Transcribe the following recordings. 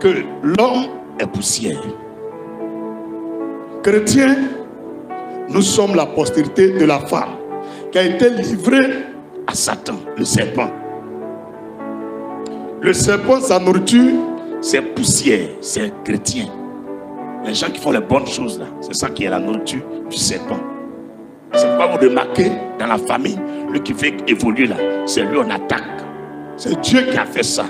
que l'homme est poussière. Chrétiens, nous sommes la postérité de la femme qui a été livrée à Satan, le serpent. Le serpent, sa nourriture, c'est poussière, c'est chrétien. Les gens qui font les bonnes choses là, c'est ça qui est la nourriture du serpent. C'est pourquoi vous remarquez dans la famille, lui qui fait évoluer là, c'est lui on attaque. C'est Dieu qui a fait ça.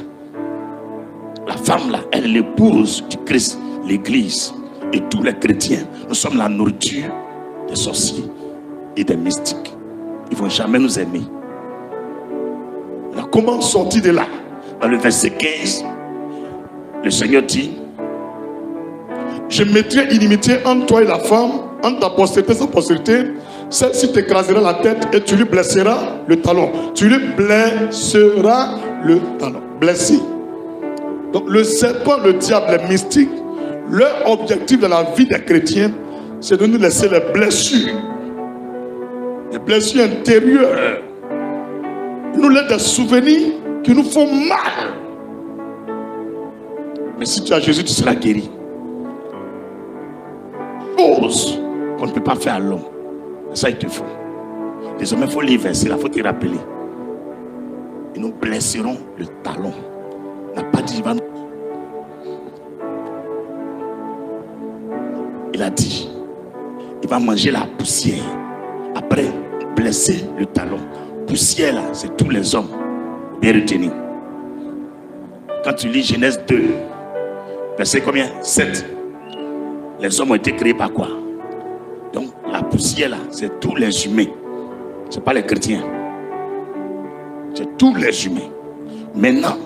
La femme là, elle est l'épouse du Christ, l'église. Et tous les chrétiens, nous sommes la nourriture des sorciers et des mystiques. Ils ne vont jamais nous aimer. Alors, comment sortir de là? Dans le verset 15, le Seigneur dit: je mettrai inimitié entre toi et la femme, entre ta postérité et sa postérité. Celle-ci t'écrasera la tête et tu lui blesseras le talon. Tu lui blesseras le talon. Blessé. Donc le serpent, le diable, les mystiques, leur objectif dans la vie des chrétiens, c'est de nous laisser les blessures intérieures. Ils nous laissent des souvenirs qui nous font mal. Mais si tu as Jésus, tu seras guéri. Chose qu'on ne peut pas faire à l'homme. Ça, ils te font. Désormais, il faut lire verset là, il faut te rappeler. Et nous blesserons le talon. Il n'a pas dit, il a dit, il va manger la poussière. Après, blesser le talon. Poussière là, c'est tous les hommes. Bien retenu. Quand tu lis Genèse 2, verset combien? 7. Les hommes ont été créés par quoi? Donc la poussière là, c'est tous les humains. Ce n'est pas les chrétiens. C'est tous les humains. Maintenant,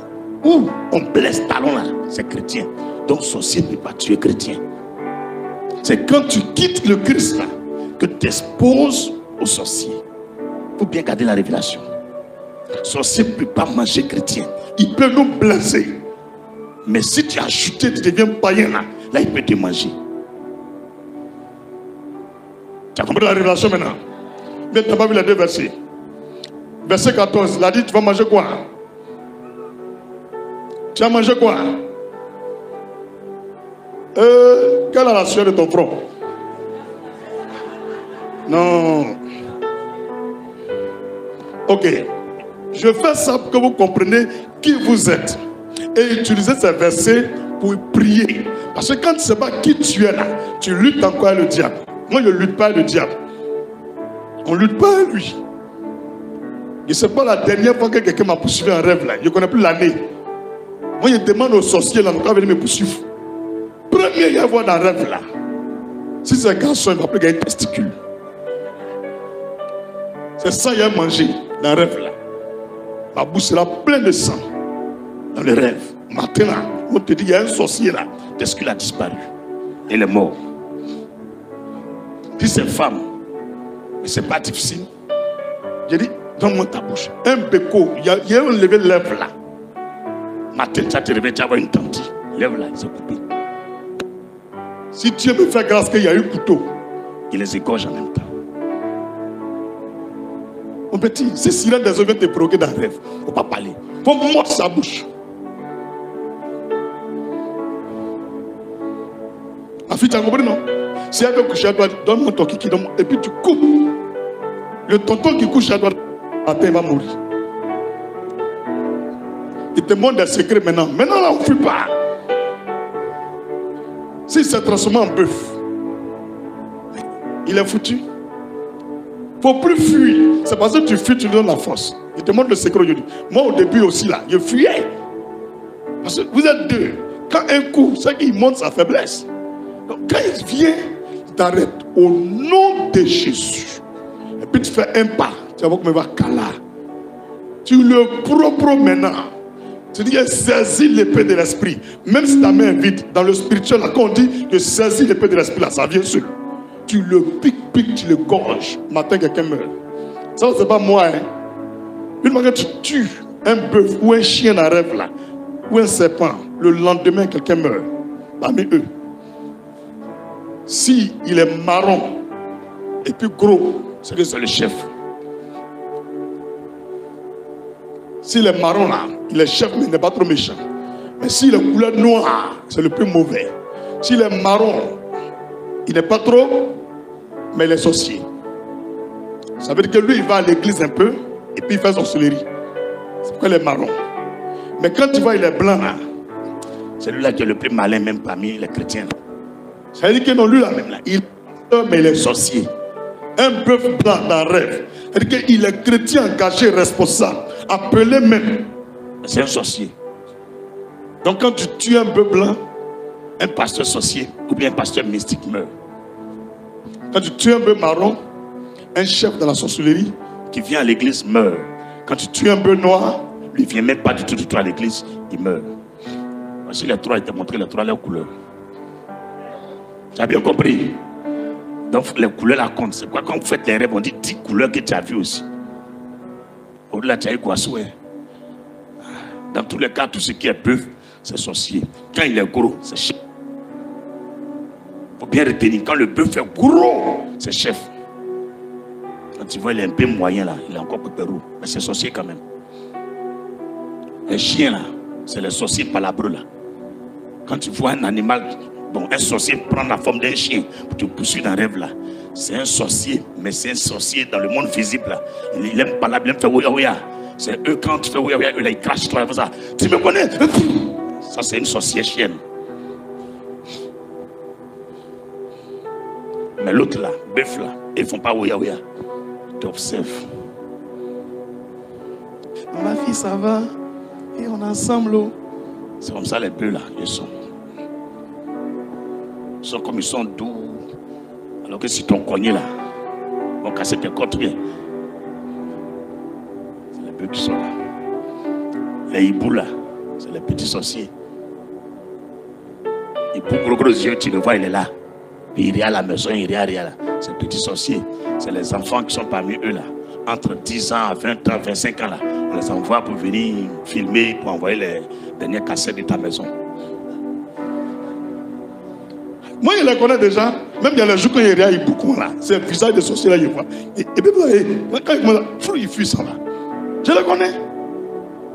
où on blesse talon là, c'est chrétien. Donc sorcier ne peut pas tuer chrétien. C'est quand tu quittes le Christ là, que tu t'exposes aux sorciers. Il faut bien garder la révélation. Sorcier ne peut pas manger chrétien. Il peut nous blesser. Mais si tu as chuté, tu deviens païen là, il peut te manger. Tu as compris la révélation maintenant? Mais tu n'as pas vu les deux versets. Verset 14, il a dit, tu vas manger quoi? Tu as mangé quoi? Quelle est la sueur de ton front? Non. Ok. Je fais ça pour que vous compreniez qui vous êtes. Et utilisez ces versets pour prier. Parce que quand tu ne sais pas qui tu es là, tu luttes encore avec le diable. Moi, je ne lutte pas avec le diable. On ne lutte pas avec lui. Je ne sais pas la dernière fois que quelqu'un m'a poursuivi en rêve là. Je ne connais plus l'année. Moi, je demande aux sorciers là, on va venir me poursuivre. Premier, il y a voir dans le rêve là. Si c'est un garçon, il va plus gagner testicule. C'est ça qu'il a mangé dans le rêve là. Ma bouche sera pleine de sang. Dans le rêve. Maintenant, on te dit, il y a un sorcier là. Testicule a disparu. Il est mort. Si c'est femme, mais c'est pas difficile. J'ai dit, donne-moi ta bouche. Un béco, il y a un levé de lèvre là. Matin, tu vas te réveiller, tu vas avoir une tente. Lèvre là, il s'est coupé. Si Dieu me fait grâce qu'il y a un couteau, il les égorge en même temps. Mon petit, ces sirènes des hommes viennent te provoquer dans le rêve. Il ne faut pas parler. Il faut mordre sa bouche. Ma fille, tu as compris, non? Si elle veut coucher à droite, donne-moi ton kiki, et puis tu coupes. Le tonton qui couche à droite, il va mourir. Il te montre des secrets maintenant. Maintenant, là, on ne fuit pas. S'il s'est transformé en bœuf, il est foutu. Il ne faut plus fuir. C'est parce que tu fuis, tu lui donnes la force. Il te montre le secret aujourd'hui. Moi, au début aussi, là, je fuyais. Parce que vous êtes deux. Quand un coup, c'est qu'il montre sa faiblesse. Donc, quand il vient, il t'arrête au nom de Jésus. Et puis tu fais un pas. Tu vas voir comment il va caler. Tu le propres maintenant. Tu dis, saisis l'épée de l'esprit. Même si ta main est vide, dans le spirituel, là, quand on dit que saisis l'épée de l'esprit, là, ça vient seul. Tu le piques, tu le gorges. Matin, quelqu'un meurt. Ça, c'est pas moi. Hein. Une fois que tu tues un bœuf ou un chien dans rêve, là, ou un serpent, le lendemain, quelqu'un meurt. Parmi eux. Si il est marron et puis gros, c'est que c'est le chef. S'il est marron là, il est chef mais il n'est pas trop méchant. Mais s'il est couleur noire, c'est le plus mauvais. S'il est marron, il n'est pas trop, mais il est sorcier. Ça veut dire que lui, il va à l'église un peu, et puis il fait sorcellerie. C'est pourquoi il est marron. Mais quand tu vois, il est blanc. C'est lui-là qui est le plus malin, même parmi les chrétiens. Ça veut dire que non, lui là, même là, il est mais il est sorcier. Un bœuf blanc dans le rêve. C'est-à-dire qu'il est chrétien engagé, responsable, appelé même. C'est un sorcier. Donc quand tu tues un bœuf blanc, un pasteur sorcier ou bien un pasteur mystique meurt. Quand tu tues un bœuf marron, un chef de la sorcellerie qui vient à l'église meurt. Quand tu tues un bœuf noir, lui ne vient même pas du tout à l'église, il meurt. Voici les trois, il t'a montré les trois leurs couleurs. Tu as bien compris? Donc les couleurs là comptent. C'est quoi quand vous faites les rêves, on dit 10 couleurs que tu as vues aussi. Au-delà, tu as eu quoi souhait. Dans tous les cas, tout ce qui est bœuf, c'est sorcier. Quand il est gros, c'est chef. Il faut bien retenir, quand le bœuf est gros, c'est chef. Quand tu vois, il est un peu moyen là, il est encore pépérou. Mais c'est sorcier quand même. Les chiens là, c'est les sorciers palabreux là. Quand tu vois un animal, bon, un sorcier prend la forme d'un chien pour te poursuivre dans un rêve là. C'est un sorcier, mais c'est un sorcier dans le monde visible là. Il aime palabrer, il aime faire ouya ouya. C'est eux quand tu fais ouya ouya, eux là ils crachent toi ça. Tu me connais? Ça c'est une sorcière chienne. Mais l'autre là, bœuf là, ils font pas ouya ouya. Tu observes. Ma fille ça va. Et on est ensemble. C'est comme ça les bœufs là, ils sont. Ils sont comme ils sont doux. Alors que si ton cogné là, on casse tes côtes bien. C'est les bœufs qui sont là. Les hiboux là, c'est les petits sorciers. Hibou gros yeux, tu le vois, il est là. Puis il est à la maison, il est là. C'est les petits sorciers. C'est les enfants qui sont parmi eux là. Entre 10 ans à 20 ans, 25 ans là. On les envoie pour venir filmer, pour envoyer les dernières cassettes de ta maison. Moi, je les connais déjà. Même il y a les jours quand il y a beaucoup là. C'est le visage de sorcier là, je vois. Et puis, quand il fuit ça là. Je les connais.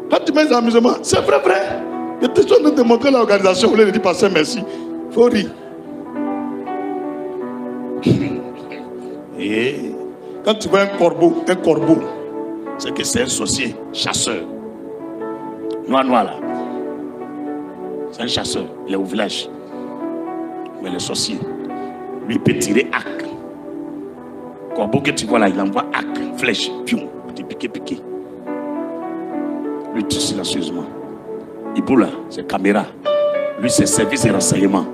Quand tu mets des amusements, c'est vrai. Je te suis en train de te montrer l'organisation. Vous voulez dire passer merci. Il faut rire. Et quand tu vois un corbeau, c'est que c'est un sorcier, chasseur. Noir là. C'est un chasseur, il est au village. Mais le sorcier, lui il peut tirer arc. Corbeau que tu vois là, il envoie arc, flèche, pion, pour te piquer. Lui tue silencieusement. Hibou là, c'est caméra. Lui c'est service de renseignement.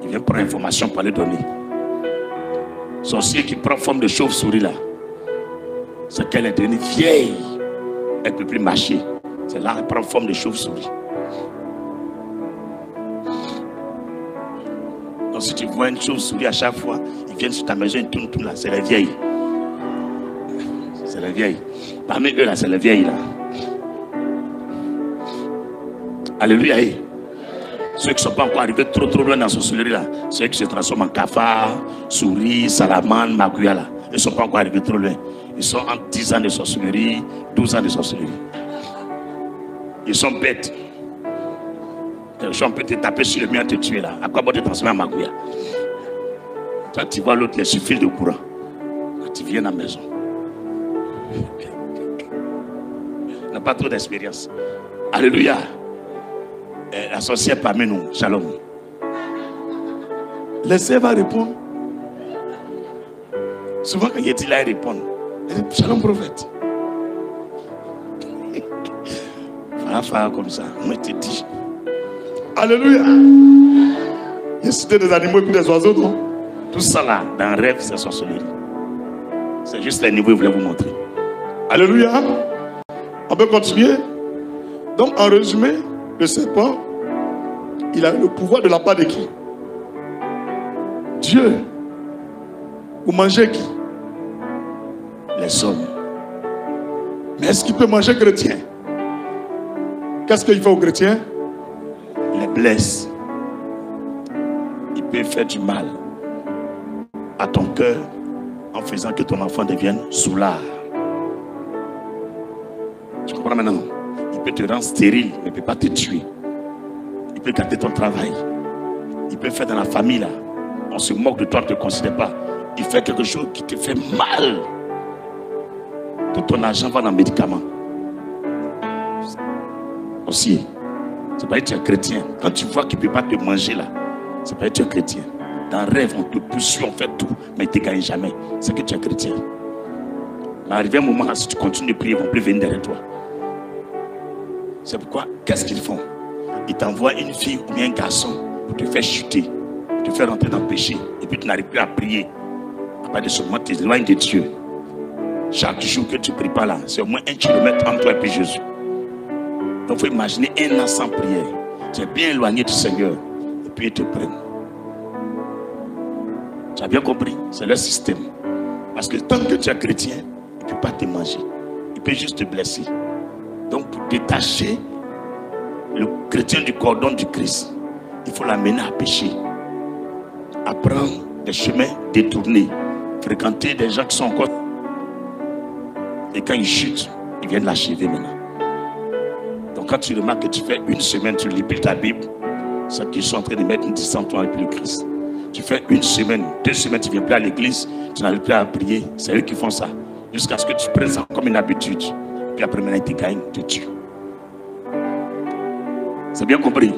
Il vient prendre information pour aller donner. Sorcier qui prend forme de chauve-souris là, c'est qu'elle est devenue vieille. Elle ne peut plus marcher. C'est là qu'elle prend forme de chauve-souris. Donc si tu vois une chauve-souris à chaque fois, ils viennent sur ta maison, ils tournent tout là. C'est les vieilles. C'est les vieilles. Parmi eux là, c'est les vieilles là. Alléluia. Ceux qui ne sont pas encore arrivés trop loin dans ce sorcellerie là, ceux qui se transforment en cafard, souris, salamandre, macuya là, ils ne sont pas encore arrivés trop loin. Ils sont en 10 ans de sorcellerie, 12 ans de sorcellerie. Ils sont bêtes. Quelqu'un peut te taper sur le mur et te tuer là. À quoi bon te transformer en macuya? Toi tu vois l'autre, il suffit de courant. Quand tu viens à la maison. Il n'a pas trop d'expérience. Alléluia. La sorcière parmi nous, shalom. Laissez va répondre. Souvent quand il dit là, il répond. Shalom prophète. Voilà, faire comme ça. Moi, je te dis. Alléluia. Il y a cité des animaux et puis des oiseaux, non? Tout ça là, dans le rêve, c'est sorcellerie. C'est juste les niveaux que je voulais vous montrer. Alléluia. On peut continuer. Donc, en résumé, le serpent, il a le pouvoir de la part de qui? Dieu. Vous mangez qui? Les hommes. Mais est-ce qu'il peut manger chrétien? Qu'est-ce qu'il fait aux chrétiens? Les blesse. Il peut faire du mal à ton cœur en faisant que ton enfant devienne soulard. Tu comprends maintenant? Il peut te rendre stérile, mais il ne peut pas te tuer. peut gâter ton travail. Il peut faire dans la famille là. On se moque de toi, on ne te considère pas. Il fait quelque chose qui te fait mal. Tout ton argent va dans le médicament. Aussi, c'est pas être un chrétien. Quand tu vois qu'il ne peut pas te manger là, c'est pas être un chrétien. Dans le rêve, on te poursuit, on fait tout, mais il ne te gagne jamais. C'est que tu es un chrétien. Mais arrivé un moment, si tu continues de prier, ils ne vont plus venir derrière toi. C'est pourquoi, qu'est-ce qu'ils font? Ils t'envoient une fille ou bien un garçon pour te faire chuter, pour te faire rentrer dans le péché. Et puis tu n'arrives plus à prier. À part de seulement tu t'éloignes de Dieu. Chaque jour que tu ne pries pas là, c'est au moins 1 kilomètre entre toi et puis Jésus. Donc il faut imaginer un an sans prière. Tu es bien éloigné du Seigneur. Et puis ils te prennent. Tu as bien compris? C'est leur système. Parce que tant que tu es chrétien, il ne peut pas te manger. Il peut juste te blesser. Donc pour détacher le chrétien du cordon du Christ, il faut l'amener à pécher. À prendre des chemins détournés. Fréquenter des gens qui sont encore... Et quand ils chutent, ils viennent l'achever maintenant. Donc quand tu remarques que tu fais une semaine, tu lis plus ta Bible, c'est qu'ils sont en train de mettre une distance entre toi et le Christ. Tu fais une semaine, 2 semaines, tu ne viens plus à l'église, tu n'arrives plus à prier. C'est eux qui font ça. Jusqu'à ce que tu prennes ça comme une habitude. Puis après maintenant, ils te gagnent, ils te tuent. C'est bien compris?